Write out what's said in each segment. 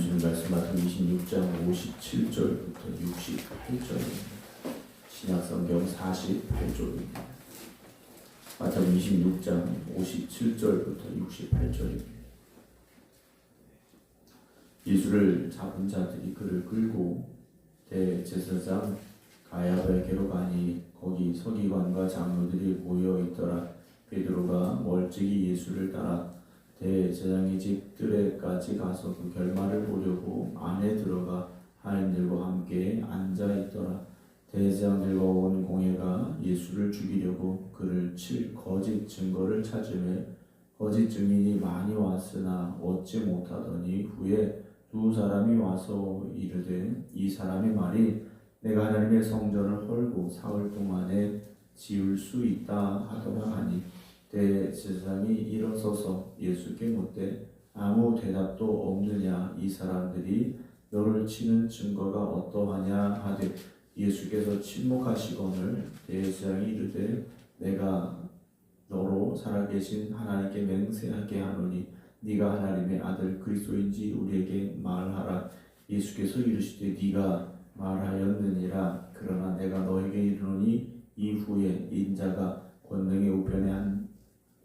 주신 말씀 마태복음 26장 57절부터 68절입니다. 신약성경 48쪽입니다. 마태복음 26장 57절부터 68절입니다. 예수를 잡은 자들이 그를 끌고 대제사장 가야바에게로 가니 거기 서기관과 장로들이 모여 있더라. 베드로가 멀찍이 예수를 따라 대제사장의 집 뜰에까지 가서 그 결말을 보려고 안에 들어가 하인들과 함께 앉아 있더라. 대제사장들과 온 공회가 예수를 죽이려고 그를 칠 거짓 증거를 찾으며 거짓 증인이 많이 왔으나 얻지 못하더니 후에 두 사람이 와서 이르되 이 사람의 말이 내가 하나님의 성전을 헐고 사흘 동안에 지을 수 있다 하더라 하니 대제사장이 일어서서 예수께 묻되 아무 대답도 없느냐. 이 사람들이 너를 치는 증거가 어떠하냐 하되 예수께서 침묵하시거늘 대제사장이 이르되 내가 너로 살아계신 하나님께 맹세하게 하노니 네가 하나님의 아들 그리스도인지 우리에게 말하라. 예수께서 이르시되 네가 말하였느니라. 그러나 내가 너에게 이르노니 이후에 인자가 권능의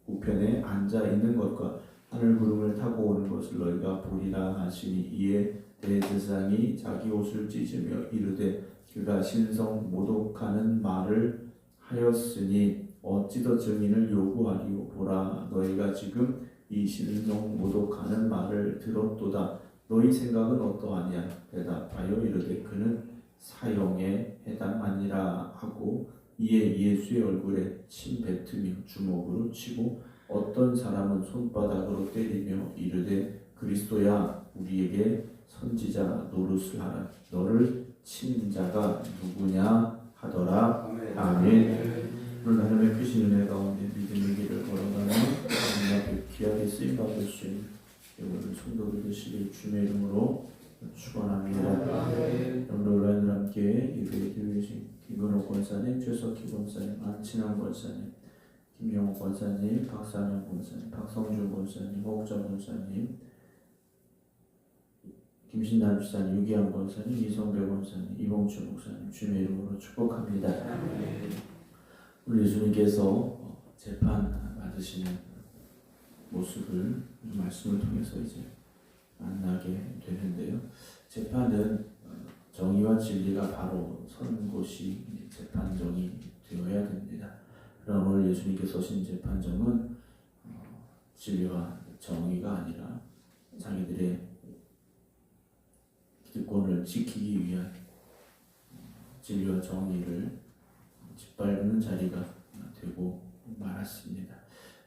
우편에 앉아 있는 것과 하늘 구름을 타고 오는 것을 너희가 보리라 하시니 이에 대제사장이 자기 옷을 찢으며 이르되 그가 신성 모독하는 말을 하였으니 어찌 더 증인을 요구하리요. 보라, 너희가 지금 이 신성 모독하는 말을 들었도다. 너희 생각은 어떠하냐. 대답하여 이르되 그는 사형에 해당하니라 하고 이에 예수의 얼굴에 침 뱉으며 주먹으로 치고 어떤 사람은 손바닥으로 때리며 이르되 그리스도야 우리에게 선지자 노릇을 하라. 너를 친 자가 누구냐 하더라. 아멘. 오늘 하나님의 크신 은혜 가운데 믿음의 길을 걸어가는 하나님 앞에 귀하게 쓰임받을 수 있는 오늘 성도들 되시길 주의 이름으로 축원합니다. 오늘 하나님 함께 예배에 드리신 김근호 권사님, 최석희 권사님, 안친환 권사님, 김영호 권사님, 박산영 권사님, 박성준 권사님, 호옥자 권사님, 김신남 집사님, 유기환 권사님, 이성배 권사님, 이봉춘 목사님 주의 이름으로 축복합니다. 우리 예수님께서 재판 받으시는 모습을 말씀을 통해서 이제 만나게 되는데요. 재판은 정의와 진리가 바로 선 곳이 재판정이 되어야 됩니다. 그러나 오늘 예수님께서 오신 재판정은 진리와 정의가 아니라 자기들의 기득권을 지키기 위한 진리와 정의를 짓밟는 자리가 되고 말았습니다.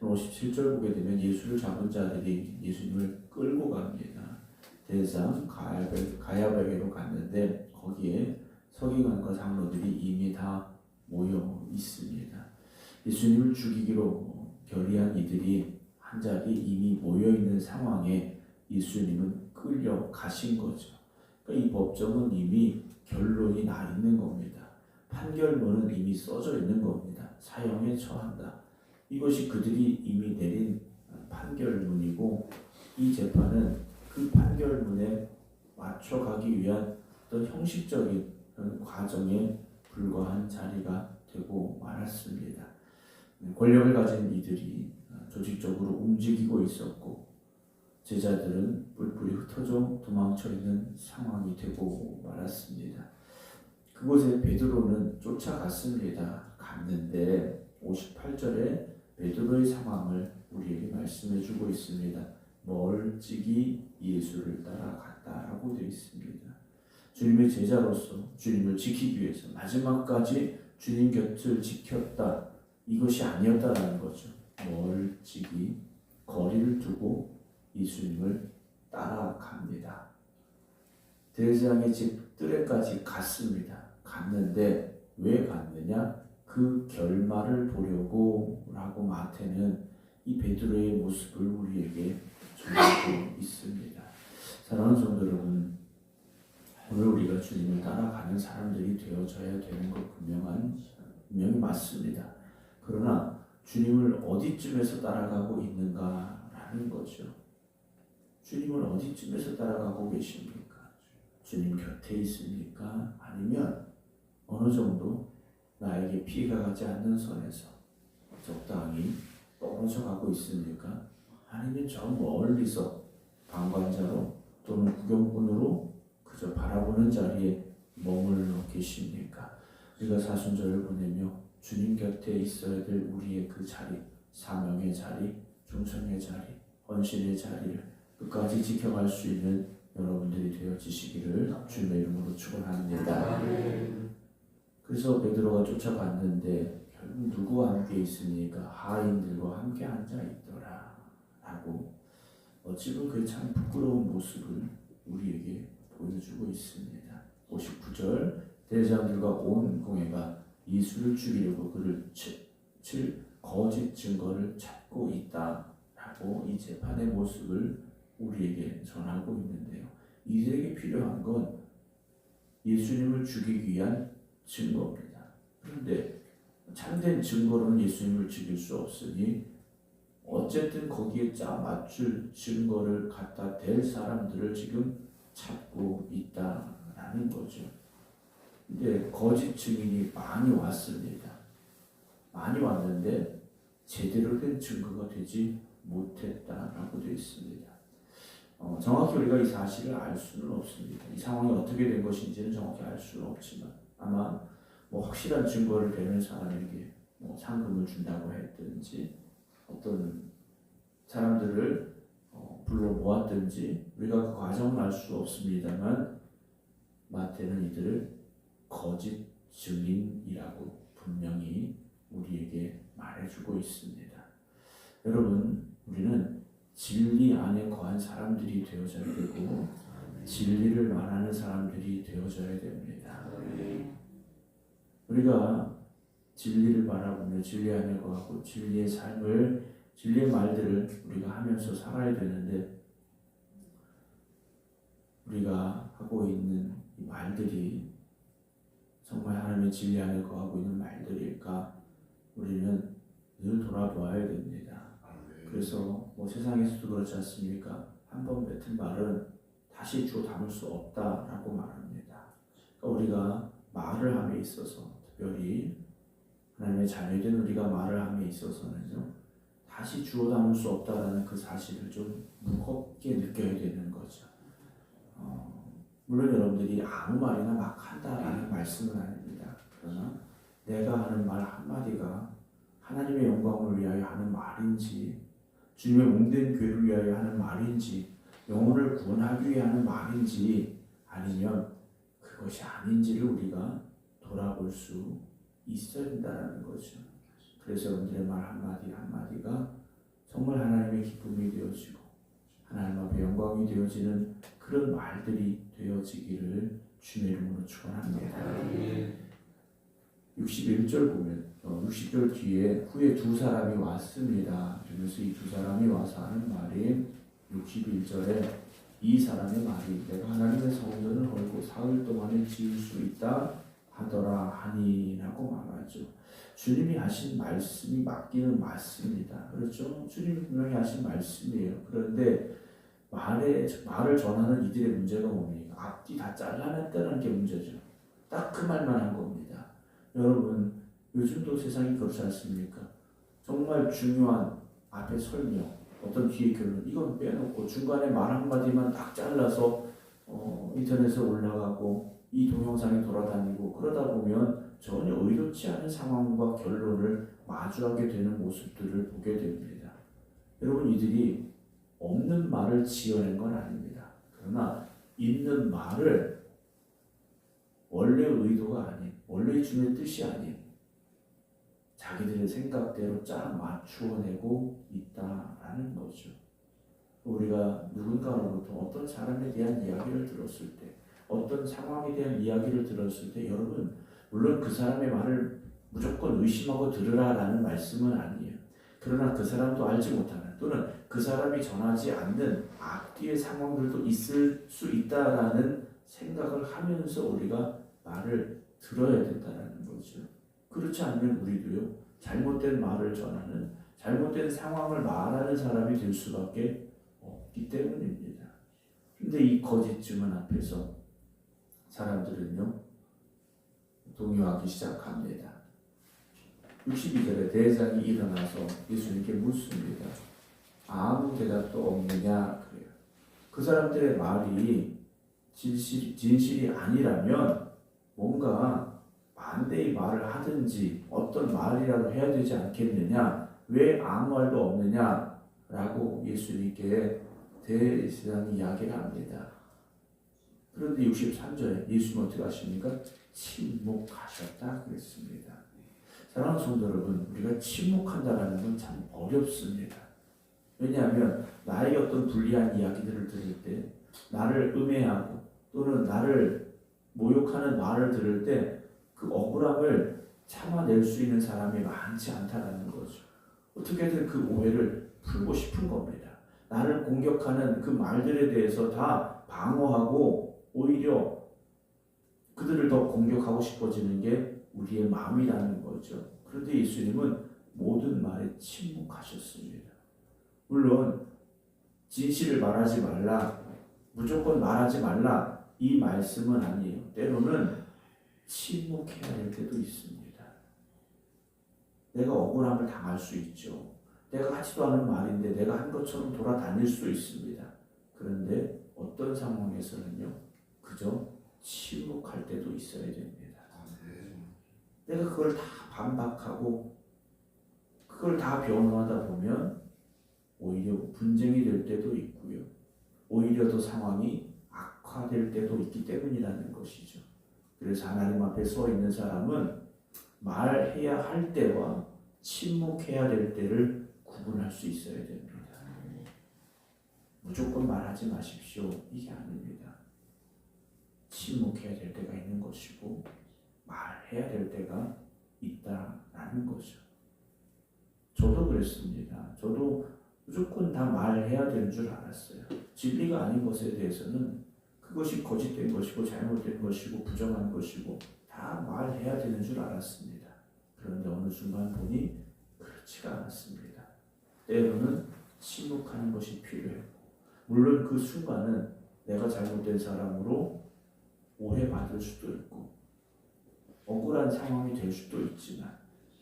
57절 보게 되면 예수를 잡은 자들이 예수님을 끌고 갑니다. 대제사장 가야바에게로 갔는데 거기에 서기관과 장로들이 이미 다 모여 있습니다. 예수님을 죽이기로 결의한 이들이 한 자리 이미 모여 있는 상황에 예수님은 끌려가신 거죠. 그러니까 이 법정은 이미 결론이 나 있는 겁니다. 판결문은 이미 써져 있는 겁니다. 사형에 처한다. 이것이 그들이 이미 내린 판결문이고 이 재판은 그 판결문에 맞춰가기 위한 어떤 형식적인 과정에 불과한 자리가 되고 말았습니다. 권력을 가진 이들이 조직적으로 움직이고 있었고 제자들은 뿔뿔이 흩어져 도망쳐 있는 상황이 되고 말았습니다. 그곳에 베드로는 쫓아갔습니다. 갔는데 58절에 베드로의 상황을 우리에게 말씀해 주고 있습니다. 멀찍이 예수를 따라갔다라고 되어 있습니다. 주님의 제자로서 주님을 지키기 위해서 마지막까지 주님 곁을 지켰다. 이것이 아니었다라는 거죠. 멀찍이 거리를 두고 예수님을 따라갑니다. 대제사장의 집 뜰에까지 갔습니다. 갔는데 왜 갔느냐? 그 결말을 보려고 라고 마태는 이 베드로의 모습을 우리에게 전하고 있습니다. 사랑하는 성도 여러분, 오늘 우리가 주님을 따라가는 사람들이 되어져야 되는 것 분명히 맞습니다. 그러나 주님을 어디쯤에서 따라가고 있는가라는 거죠. 주님은 어디쯤에서 따라가고 계십니까? 주님 곁에 있습니까? 아니면 어느 정도 나에게 피해가 가지 않는 선에서 적당히 떨어져 가고 있습니까? 아니면 저 멀리서 방관자로 또는 구경꾼으로 그저 바라보는 자리에 머물러 계십니까? 우리가 사순절을 보내며 주님 곁에 있어야 될 우리의 그 자리, 사명의 자리, 충성의 자리, 헌신의 자리를 끝까지 지켜갈 수 있는 여러분들이 되어지시기를 주님의 이름으로 축원합니다. 그래서 베드로가 쫓아갔는데 결국 누구와 함께 있습니까? 하인들과 함께 앉아 있더라 라고 어찌 보면 그 참 부끄러운 모습을 우리에게 보여주고 있습니다. 59절 대제사장들과 온 공회가 예수를 죽이려고 그를 칠 거짓 증거를 찾고 있다라고 이 재판의 모습을 우리에게 전하고 있는데요. 이들에게 필요한 건 예수님을 죽이기 위한 증거입니다. 그런데 참된 증거로는 예수님을 죽일 수 없으니 어쨌든 거기에 맞출 증거를 갖다 댈 사람들을 지금 찾고 있다라는 거죠. 근데 거짓 증인이 많이 왔습니다. 많이 왔는데 제대로 된 증거가 되지 못했다라고 되어 있습니다. 정확히 우리가 이 사실을 알 수는 없습니다. 이 상황이 어떻게 된 것인지는 정확히 알 수는 없지만 아마 확실한 증거를 대는 사람에게 상금을 준다고 했든지 어떤 사람들을 불러 모았든지 우리가 그 과정은 알 수 없습니다만 마태는 이들을 거짓 증인이라고 분명히 우리에게 말해주고 있습니다. 여러분, 우리는 진리 안에 거한 사람들이 되어져야 되고 진리를 말하는 사람들이 되어져야 됩니다. 우리가 진리를 바라보며 진리 안에 거하고 진리의 삶을, 진리의 말들을 우리가 하면서 살아야 되는데 우리가 하고 있는 이 말들이 정말 하나님의 진리 안에 거하고 있는 말들일까? 우리는 늘 돌아보아야 됩니다. 그래서 세상에서도 그렇지 않습니까? 한번 뱉은 말은 다시 주워 담을 수 없다라고 말합니다. 그러니까 우리가 말을 함에 있어서 특별히 하나님의 자녀된 우리가 말을 함에 있어서는요 다시 주워 담을 수 없다라는 그 사실을 좀 무겁게 느껴야 되는 거죠. 물론 여러분들이 아무 말이나 막 한다라는 말씀은 아닙니다. 그러나 내가 하는 말 한마디가 하나님의 영광을 위하여 하는 말인지 주님의 몸된 교회를 위하여 하는 말인지 영혼을 구원하기 위해 하는 말인지 아니면 그것이 아닌지를 우리가 돌아볼 수 있어야 된다는 거죠. 그래서 여러분들의 말 한마디 한마디가 정말 하나님의 기쁨이 되어지고 하나님 앞에 영광이 되어지는 그런 말들이 되어지기를 주님의 이름으로 축원합니다. 61절 보면 60절 뒤에 후에 두 사람이 왔습니다. 그래서 이 두 사람이 와서 하는 말이 61절에 이 사람의 말이 내가 하나님의 성전을 헐고 사흘 동안에 지을 수 있다 하더라 하니라고 말하죠. 주님이 하신 말씀이 맞기는 맞습니다. 그렇죠? 주님이 분명히 하신 말씀이에요. 그런데 말을 전하는 이들의 문제가 뭡니까? 앞뒤 다 잘라냈다는 게 문제죠. 딱 그 말만 한 겁니다. 여러분, 요즘도 세상이 그렇지 않습니까? 정말 중요한 앞에 설명, 어떤 뒤에 결론, 이건 빼놓고 중간에 말 한마디만 딱 잘라서 인터넷에 올라가고 이 동영상이 돌아다니고 그러다 보면 전혀 의도치 않은 상황과 결론을 마주하게 되는 모습들을 보게 됩니다. 여러분, 이들이 없는 말을 지어낸 건 아닙니다. 그러나 있는 말을 원래 의도가 아닌, 원래 주님의 뜻이 아닌 자기들의 생각대로 쫙 맞추어내고 있다라는 거죠. 우리가 누군가로부터 어떤 사람에 대한 이야기를 들었을 때, 어떤 상황에 대한 이야기를 들었을 때 여러분, 물론 그 사람의 말을 무조건 의심하고 들으라라는 말씀은 아니에요. 그러나 그 사람도 알지 못하는 또는 그 사람이 전하지 않는 앞뒤의 상황들도 있을 수 있다라는 생각을 하면서 우리가 말을 들어야 된다는 거죠. 그렇지 않으면 우리도요 잘못된 말을 전하는, 잘못된 상황을 말하는 사람이 될 수밖에 없기 때문입니다. 근데 이 거짓 증언 앞에서 사람들은요 동요하기 시작합니다. 62절에 대장이 일어나서 예수님께 묻습니다. 아무 대답도 없느냐 그래요. 그 사람들의 말이 진실이 아니라면 뭔가 반대의 말을 하든지 어떤 말이라도 해야 되지 않겠느냐, 왜 아무 말도 없느냐 라고 예수님께 대제사장이 이야기를 합니다. 그런데 63절에 예수님은 어떻게 하십니까? 침묵하셨다 그랬습니다. 사랑하는 성도 여러분, 우리가 침묵한다라는 건 참 어렵습니다. 왜냐하면 나에게 어떤 불리한 이야기들을 들을 때, 나를 음해하고 또는 나를 모욕하는 말을 들을 때 그 억울함을 참아낼 수 있는 사람이 많지 않다는 거죠. 어떻게든 그 오해를 풀고 싶은 겁니다. 나를 공격하는 그 말들에 대해서 다 방어하고 오히려 그들을 더 공격하고 싶어지는 게 우리의 마음이라는 거죠. 그런데 예수님은 모든 말에 침묵하셨습니다. 물론 진실을 말하지 말라, 무조건 말하지 말라 이 말씀은 아니에요. 때로는 침묵해야 될 때도 있습니다. 내가 억울함을 당할 수 있죠. 내가 하지도 않은 말인데 내가 한 것처럼 돌아다닐 수 있습니다. 그런데 어떤 상황에서는요, 그저 침묵할 때도 있어야 됩니다. 내가 그걸 다 반박하고 그걸 다 변호하다 보면 오히려 분쟁이 될 때도 있고요. 오히려 더 상황이 악화될 때도 있기 때문이라는 것이죠. 그래서 하나님 앞에 서 있는 사람은 말해야 할 때와 침묵해야 될 때를 구분할 수 있어야 됩니다. 무조건 말하지 마십시오. 이게 아닙니다. 침묵해야 될 때가 있는 것이고 말해야 될 때가 있다라는 거죠. 저도 그랬습니다. 저도 무조건 다 말해야 되는 줄 알았어요. 진리가 아닌 것에 대해서는 그것이 거짓된 것이고 잘못된 것이고 부정한 것이고 다 말해야 되는 줄 알았습니다. 그런데 어느 순간 보니 그렇지가 않았습니다. 때로는 침묵하는 것이 필요해요. 물론 그 순간은 내가 잘못된 사람으로 오해받을 수도 있고 억울한 상황이 될 수도 있지만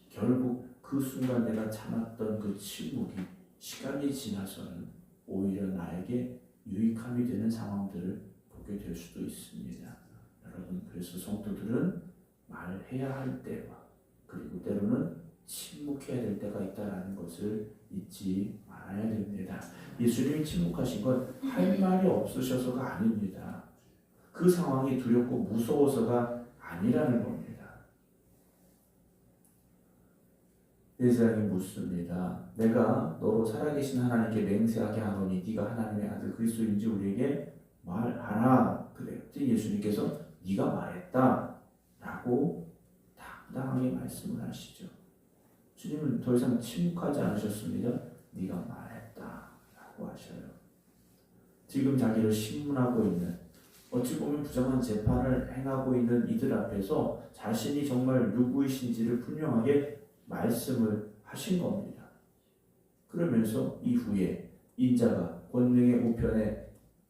결국 그 순간 내가 참았던 그 침묵이 시간이 지나서는 오히려 나에게 유익함이 되는 상황들을 보게 될 수도 있습니다. 여러분, 그래서 성도들은 말해야 할 때와 그리고 때로는 침묵해야 될 때가 있다는 것을 잊지 말아야 됩니다. 예수님이 침묵하신 건 할 말이 없으셔서가 아닙니다. 그 상황이 두렵고 무서워서가 아니라는 겁니다. 대제사장이 묻습니다. 내가 너로 살아계신 하나님께 맹세하게 하노니 네가 하나님의 아들 그리스도인지 우리에게 말하라. 그랬더니 예수님께서 네가 말했다 라고 당당하게 말씀을 하시죠. 주님은 더 이상 침묵하지 않으셨습니다. 네가 말했다 라고 하셔요. 지금 자기를 신문하고 있는, 어찌 보면 부정한 재판을 행하고 있는 이들 앞에서 자신이 정말 누구이신지를 분명하게 말씀을 하신 겁니다. 그러면서 이후에 인자가 권능의 우편에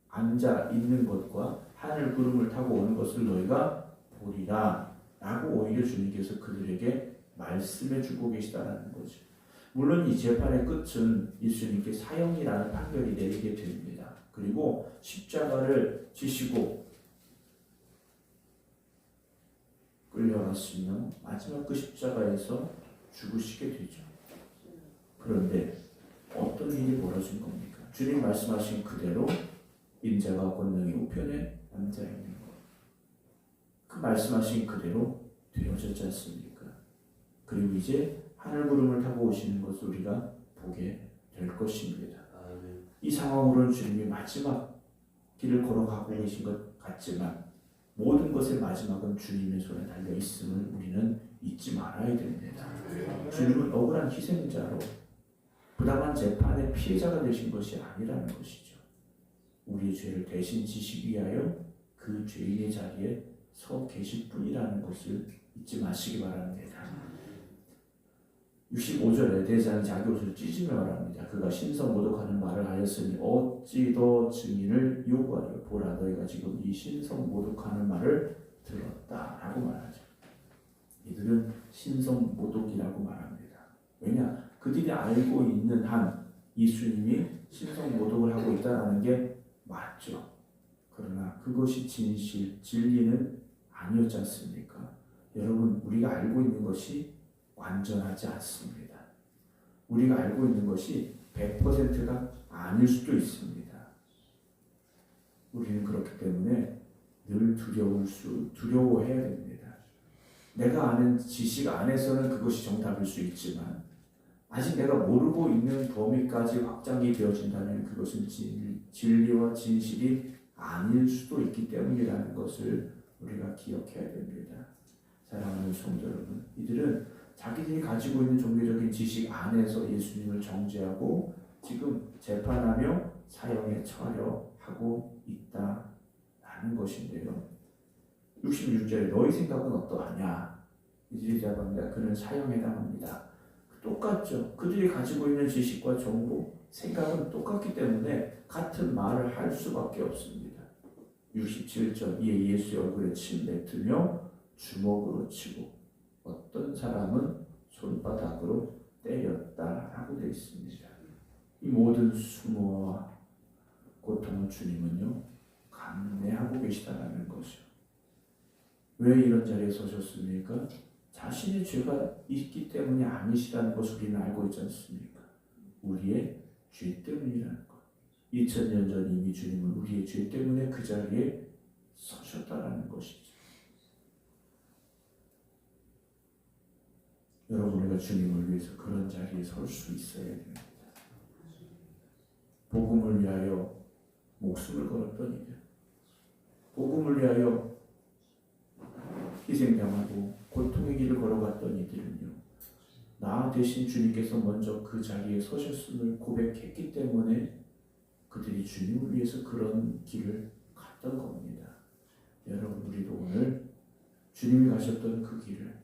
앉아 있는 것과 하늘 구름을 타고 오는 것을 너희가 보리라 라고 오히려 주님께서 그들에게 말씀해 주고 계시다는 거죠. 물론 이 재판의 끝은 예수님께 사형이라는 판결이 내리게 됩니다. 그리고 십자가를 지시고 끌려가시며 마지막 그 십자가에서 죽으시게 되죠. 그런데 어떤 일이 벌어진 겁니까? 주님 말씀하신 그대로 인자가 권능의 우편에 앉아 있는 것. 그 말씀하신 그대로 되어졌지 않습니까? 그리고 이제 하늘 구름을 타고 오시는 것을 우리가 보게 될 것입니다. 이 상황으로는 주님이 마지막 길을 걸어가고 계신 것 같지만 모든 것의 마지막은 주님의 손에 달려 있음을 우리는 잊지 말아야 됩니다. 주님은 억울한 희생자로 부당한 재판의 피해자가 되신 것이 아니라는 것이죠. 우리의 죄를 대신 지시기 위하여 그 죄인의 자리에 서 계실 뿐이라는 것을 잊지 마시기 바랍니다. 65절에 대장이 자기 옷을 찢으며 말합니다. 그가 신성 모독하는 말을 하였으니 어찌 더 증인을 요구하려. 보라, 너희가 지금 이 신성 모독하는 말을 들었다라고 말하죠. 이들은 신성 모독이라고 말합니다. 왜냐? 그들이 알고 있는 한 예수님이 신성 모독을 하고 있다는 게 맞죠. 그러나 그것이 진실, 진리는 아니었지 않습니까? 여러분, 우리가 알고 있는 것이 완전하지 않습니다. 우리가 알고 있는 것이 100%가 아닐 수도 있습니다. 우리는 그렇기 때문에 늘 두려워해야 됩니다. 내가 아는 지식 안에서는 그것이 정답일 수 있지만 아직 내가 모르고 있는 범위까지 확장이 되어진다면 그것은 진리와 진실이 아닐 수도 있기 때문이라는 것을 우리가 기억해야 됩니다. 사랑하는 성도 여러분, 이들은 자기들이 가지고 있는 종교적인 지식 안에서 예수님을 정죄하고 지금 재판하며 사형에 처하려 하고 있다라는 것인데요. 66절에 너희 생각은 어떠하냐? 이들이 대답합니다. 그는 사형에 당합니다. 똑같죠. 그들이 가지고 있는 지식과 정보, 생각은 똑같기 때문에 같은 말을 할 수밖에 없습니다. 67절 이에 예수의 얼굴에 침 뱉으며 주먹으로 치고 어떤 사람은 손바닥으로 때렸다라고 되어 있습니다. 이 모든 수모와 고통을 주님은요 감내하고 계시다라는 것이요. 왜 이런 자리에 서셨습니까? 자신의 죄가 있기 때문이 아니시라는 것을 우리는 알고 있지 않습니까? 우리의 죄 때문이라는 것. 2000년 전 이미 주님은 우리의 죄 때문에 그 자리에 서셨다라는 것이죠. 여러분, 우리가 주님을 위해서 그런 자리에 설 수 있어야 됩니다. 복음을 위하여 목숨을 걸었던 이들, 복음을 위하여 희생당하고 고통의 길을 걸어갔던 이들은요, 나 대신 주님께서 먼저 그 자리에 서셨음을 고백했기 때문에 그들이 주님을 위해서 그런 길을 갔던 겁니다. 여러분, 우리도 오늘 주님이 가셨던 그 길을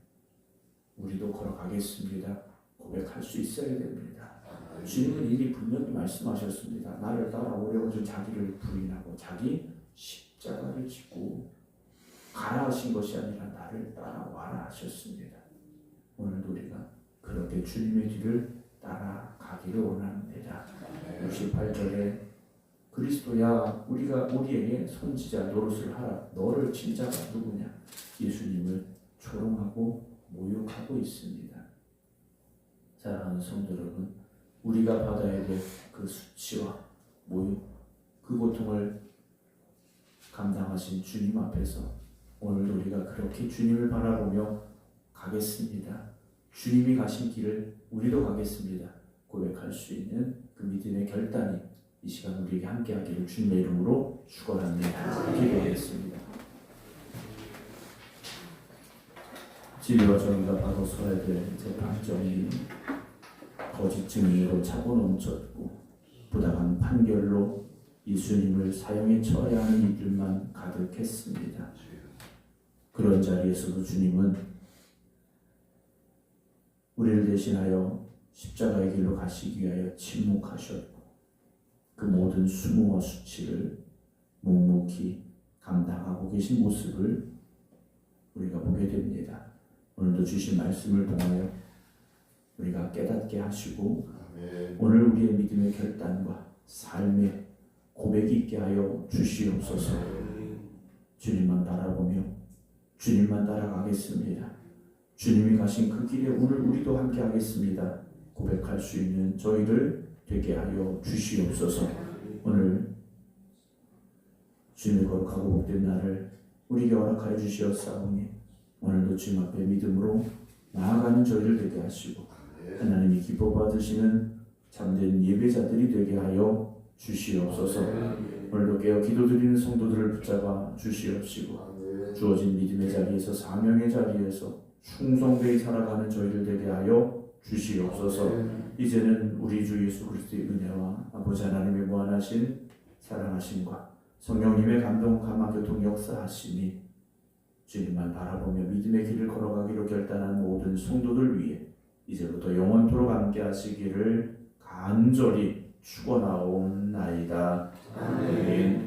우리도 걸어가겠습니다. 고백할 수 있어야 됩니다. 주님은 이미 분명히 말씀하셨습니다. 나를 따라오려고 좀 자기를 부인하고 자기 십자가를 짓고 가라 하신 것이 아니라 나를 따라와라 하셨습니다. 오늘도 우리가 그렇게 주님의 뒤를 따라가기를 원합니다. 68절에 그리스도야 우리에게 선지자 노릇을 하라. 너를 친 자가 누구냐? 예수님을 조롱하고 모욕하고 있습니다. 사랑하는 성도 여러분, 우리가 받아야 될 그 수치와 모욕, 그 고통을 감당하신 주님 앞에서 오늘도 우리가 그렇게 주님을 바라보며 가겠습니다. 주님이 가신 길을 우리도 가겠습니다. 고백할 수 있는 그 믿음의 결단이 이 시간 우리에게 함께하기를 주님의 이름으로 축원합니다. 기도하겠습니다. 진리와 정의가 바로 서야 될 재판정이 거짓 증인으로 차고 넘쳤고 부당한 판결로 예수님을 사형에 처해야 하는 이들만 가득했습니다. 그런 자리에서도 주님은 우리를 대신하여 십자가의 길로 가시기 위하여 침묵하셨고 그 모든 수모와 수치를 묵묵히 감당하고 계신 모습을 우리가 보게 됩니다. 오늘도 주신 말씀을 통하여 우리가 깨닫게 하시고 오늘 우리의 믿음의 결단과 삶의 고백이 있게 하여 주시옵소서. 주님만 바라보며 주님만 따라가겠습니다. 주님이 가신 그 길에 오늘 우리도 함께 하겠습니다. 고백할 수 있는 저희를 되게 하여 주시옵소서. 오늘 주님의 거룩하고 복된 날을 우리에게 허락하여 주시옵사오니 오늘도 주님 앞에 믿음으로 나아가는 저희를 되게 하시고 하나님이 기뻐 받으시는 참된 예배자들이 되게 하여 주시옵소서. 오늘도 깨어 기도드리는 성도들을 붙잡아 주시옵시고 주어진 믿음의 자리에서 사명의 자리에서 충성되이 살아가는 저희를 되게 하여 주시옵소서. 이제는 우리 주 예수 그리스도의 은혜와 아버지 하나님의 무한하신 사랑하심과 성령님의 감동 감화 교통 역사하심이 주님만 바라보며 믿음의 길을 걸어가기로 결단한 모든 성도들 위해 이제부터 영원토록 함께 하시기를 간절히 축원하옵나이다. 아멘.